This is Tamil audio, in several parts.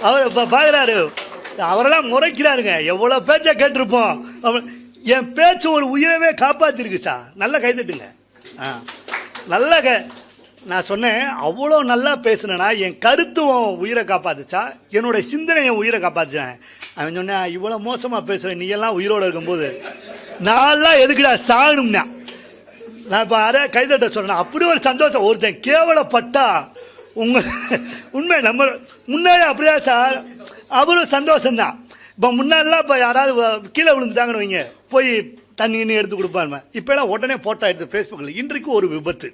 அவர் இப்போ பார்க்குறாரு, அவரெல்லாம் முறைக்கிறாருங்க. எவ்வளோ பேச்சை கேட்டிருப்போம். என் பேச்சு ஒரு உயிரவே காப்பாற்றிருக்கு சார். நல்லா கைதட்டுங்க. நல்லா நான் சொன்னேன், அவ்வளோ நல்லா பேசுனேன்னா என் கருத்துவம் உயிரை காப்பாத்துச்சா, என்னோட சிந்தனை என் உயிரை காப்பாற்றுச்சேன். அவன் சொன்னேன், இவ்வளோ மோசமாக பேசுகிறேன், நீ எல்லாம் உயிரோடு இருக்கும்போது நான்லாம் எதுக்குடா சாகணும்னா. நான் இப்போ கைதட்ட சொன்னேன். அப்படி ஒரு சந்தோஷம். ஒருத்தன் கேவலப்பட்டா உண்மை நம்ம முன்னாடி அப்படிதான் சார். அவரும் சந்தோஷம்தான். இப்போ முன்னாடிலாம் இப்போ யாராவது கீழே விழுந்துட்டாங்கன்னு வைங்க, போய் தண்ணி எடுத்து கொடுப்பாருமா. இப்போலாம் உடனே போட்டோ எடுத்து ஃபேஸ்புக்கில். இன்றைக்கு ஒரு விபத்து,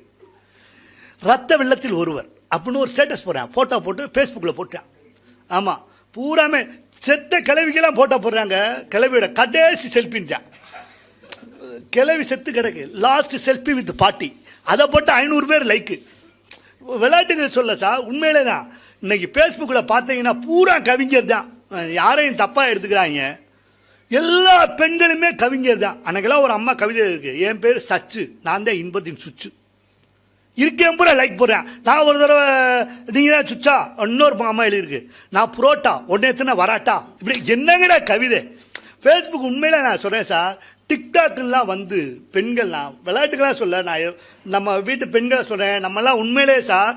ரத்த வெள்ளத்தில் ஒருவர் அப்படின்னு ஒரு ஸ்டேட்டஸ் போடுறேன். ஃபோட்டோ போட்டு ஃபேஸ்புக்கில் போட்டேன். ஆமாம், பூராமே செத்த கிளவிக்கெல்லாம் ஃபோட்டோ போடுறாங்க. கிளவியோட கடைசி செல்ஃபின்ட்டான். கிளவி செத்து கிடக்கு, லாஸ்ட் செல்ஃபி வித் பாட்டி. அதை போட்டு 500 பேர் லைக்கு. விளையாட்டுக்கு சொல்ல சார், உண்மையிலே தான். இன்னைக்கு ஃபேஸ்புக்கில் பார்த்தீங்கன்னா பூரா கவிஞர் தான். யாரையும் தப்பாக எடுத்துக்கிறாங்க. எல்லா பெண்களுமே கவிஞர் தான். அன்னைக்கெல்லாம் ஒரு அம்மா கவிதை இருக்கு, என் பேர் சச்சு, நான் தான் இன்பத்தின் சுச்சு. இருக்கேன் பூரா லைக் போடுறேன். நான் ஒரு தடவை நீங்கள் தான் சுச்சா, இன்னொரு அம்மா எழுதியிருக்கு, நான் புரோட்டா உடனே எத்தனை வராட்டா. இப்படி என்னங்கடா கவிதை. ஃபேஸ்புக் உண்மையில நான் சொல்கிறேன் சார். டிக்டாக்லாம் வந்து பெண்கள்லாம் விளையாட்டுக்கெல்லாம் சொல்ல, நான் நம்ம வீட்டு பெண்களை சொல்கிறேன். நம்மலாம் உண்மையிலே சார்,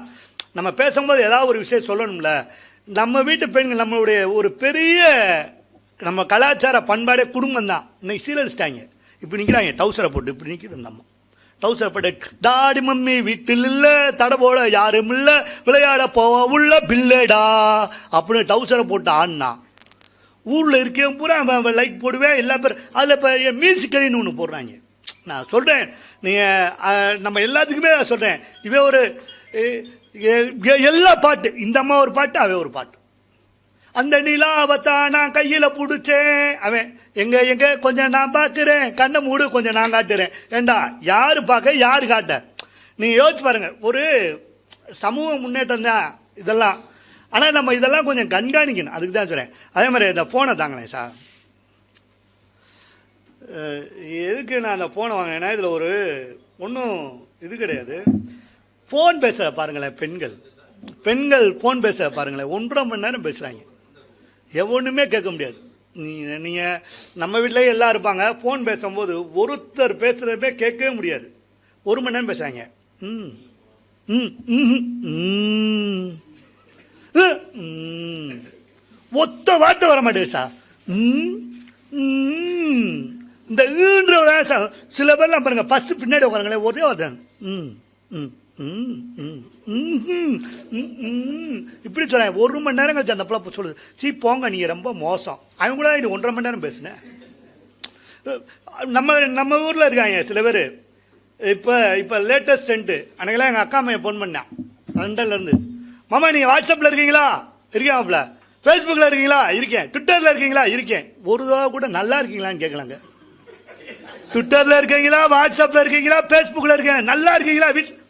நம்ம பேசும்போது ஏதாவது ஒரு விஷயம் சொல்லணும்ல. நம்ம வீட்டு பெண்கள் நம்மளுடைய ஒரு பெரிய நம்ம கலாச்சார பண்பாடே குடும்பம் தான். இன்னைக்கு சீரழிச்சிட்டாங்க. இப்படி நிற்கிறாங்க டவுசரை போட்டு, இப்படி நிற்கிது நம்ம டவுசரை போட்டு, டாடி மம்மி வீட்டில் இல்லை, தடை போட யாரும் இல்லை, விளையாட போவ உள்ள பிள்ளைடா அப்படின்னு டவுசரை போட்டு ஆடினா ஊரில் இருக்கேன் பூரா லைக் போடுவேன். எல்லா பேர் அதில் இப்போ மியூசிக்கலின்னு ஒன்று போடுறாங்க. நான் சொல்கிறேன், நீங்கள் நம்ம எல்லாத்துக்குமே சொல்கிறேன், இவன் ஒரு எல்லா பாட்டு, இந்த அம்மா ஒரு பாட்டு, அவன் ஒரு பாட்டு. அந்த நிலாவத்தான் நான் கையில் பிடிச்சேன், அவன் எங்க கொஞ்சம் நான் பார்க்குறேன், கண்ணை மூடு கொஞ்சம் நான் காட்டுறேன். ஏண்டா யார் பார்க்க யார் காட்ட? நீங்கள் யோசிச்சு பாருங்க. ஒரு சமூக முன்னேற்றம் தான் இதெல்லாம். ஆனால் நம்ம இதெல்லாம் கொஞ்சம் கண்காணிக்கணும். அதுக்கு தான் சொல்கிறேன். அதே மாதிரி இந்த ஃபோனை தாங்களேன் சார். எதுக்கு நான் அந்த ஃபோனை வாங்கினேன்னா, இதில் ஒரு ஒன்றும் இது கிடையாது. ஃபோன் பேச பாருங்களேன், பெண்கள் ஃபோன் பேச பாருங்களேன், 1.5 மணி நேரம் பேசுகிறாங்க. எவனுமே கேட்க முடியாது. நீங்கள் நம்ம வீட்டிலேயே எல்லாம் இருப்பாங்க. ஃபோன் பேசும்போது ஒருத்தர் பேசுகிறதே கேட்கவே முடியாது. 1 மணி நேரம் பேசுகிறாங்க. ஒத்த வார்த்தை வர மாட்டேங்குது சார். இந்த சில பேர்லாம் பாருங்க, பஸ் பின்னாடி உட்காருங்களேன், ஒரே வார்த்தை இப்படி சொல்றேன். 1 மணி நேரம் கழிச்சு அந்த பிள்ளை சொல்லுது, சீ போங்க நீங்க ரொம்ப மோசம். அவங்க கூட இது 1.5 மணி நேரம் பேசினேன். நம்ம ஊர்ல இருக்காங்க சில பேர். இப்போ லேட்டஸ்ட் ட்ரெண்டு. அன்னைக்கெல்லாம் எங்கள் அக்கா அம்மையை ஃபோன் பண்ணேன் லண்டன்ல இருந்து. மாமா நீங்கள் வாட்ஸ்அப்பில் இருக்கீங்களா? இருக்கேன். மாப்பிள்ள ஃபேஸ்புக்கில் இருக்கீங்களா? இருக்கேன். ட்விட்டரில் இருக்கீங்களா? இருக்கேன். ஒரு தடவை கூட நல்லா இருக்கீங்களான்னு கேட்கலாங்க. ட்விட்டரில் இருக்கீங்களா, வாட்ஸ்அப்பில் இருக்கீங்களா, ஃபேஸ்புக்கில் இருக்கீங்க, நல்லா இருக்கீங்களா? வீட்டில்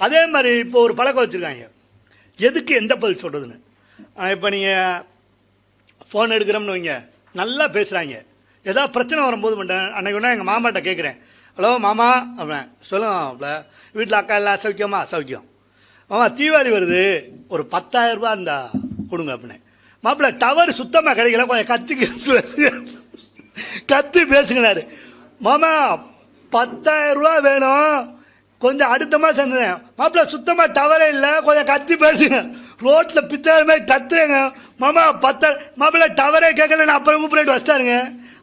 அதே மாதிரி இப்போ ஒரு பழக்கம் வச்சுருக்காங்க, எதுக்கு எந்த பதில் சொல்கிறதுன்னு. இப்போ நீங்கள் ஃபோன் எடுக்கிறோம்னு வைங்க, நல்லா பேசுகிறாங்க. ஏதாவது பிரச்சனை வரும்போது மட்டும் அன்னைக்கு ஒன்றா எங்கள் மாமாட்ட கேட்குறேன், ஹலோ மாமா அப்படின் சொல்லுங்க, வீட்டில் அக்கா எல்லாம் சௌக்கியமா? சௌக்கியம். மாமா தீபாவளி வருது, ஒரு 10,000 ரூபா இருந்தா கொடுங்க அப்படின்னு. மாப்பிள்ள டவர் சுத்தமாக கிடைக்கல, கொஞ்சம் கத்தி பேசுங்களாரு. மாமா 10,000 ரூபா வேணும், கொஞ்சம் அடுத்த மாதம் இருந்தேன். மாப்பிள்ள சுத்தமாக டவரே இல்லை, கொஞ்சம் கத்தி பேசுங்க. ரோட்டில் பித்தாரு மாதிரி கத்துறேங்க. மாமா 10,000. மாப்பிள்ள டவரே கேட்கல, நான் அப்புறம் கூப்பிட்டு வச்சிட்டாருங்க.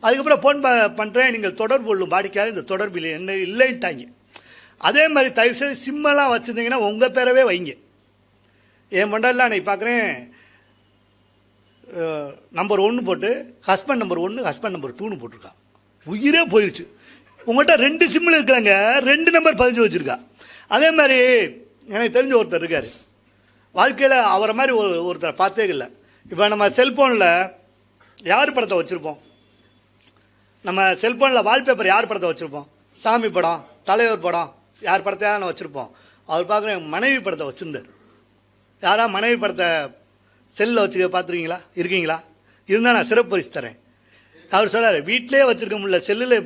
அதுக்கப்புறம் ஃபோன் பண்ணுறேன், நீங்கள் தொடர்பு கொள்ளும் வாடிக்கையாளர் இந்த தொடர்பு என்ன இல்லைன்ட்டாங்க. அதே மாதிரி தயவுசெய்து சிம்மெல்லாம் வச்சுருந்தீங்கன்னா உங்கள் பேரவே வைங்க. என் மண்டலாம் அன்றைக்கி பார்க்குறேன், நம்பர் 1 போட்டு ஹஸ்பண்ட் நம்பர் 1 ஹஸ்பண்ட் நம்பர் 2ன்னு போட்டிருக்கா. உயிரே போயிடுச்சு. உங்கள்கிட்ட 2 சிம்மில் இருக்கிறாங்க, 2 நம்பர் பதிஞ்சு வச்சுருக்கா. அதே மாதிரி எனக்கு தெரிஞ்ச ஒருத்தர் இருக்கார், வாழ்க்கையில் அவரை மாதிரி ஒருத்தரை பார்த்தே இல்லை. இப்போ நம்ம செல்ஃபோனில் யார் படத்தை வச்சுருப்போம்? நம்ம செல்ஃபோனில் வால்பேப்பர் யார் படத்தை வச்சுருப்போம்? சாமி படம், தலைவர் படம், யார் படத்தையான வச்சுருப்போம். அவர் பார்க்குறேன் மனைவி படத்தை வச்சுருந்தார். யாரா மனைவி படத்தை செல்லில் வச்சுக்க பார்த்துருக்கீங்களா? இருக்கீங்களா? இருந்தால் நான் சிறப்பு பரிசு தரேன். அவர் சொல்கிறார், வீட்டிலே வச்சுருக்க முடியல, செல்லில்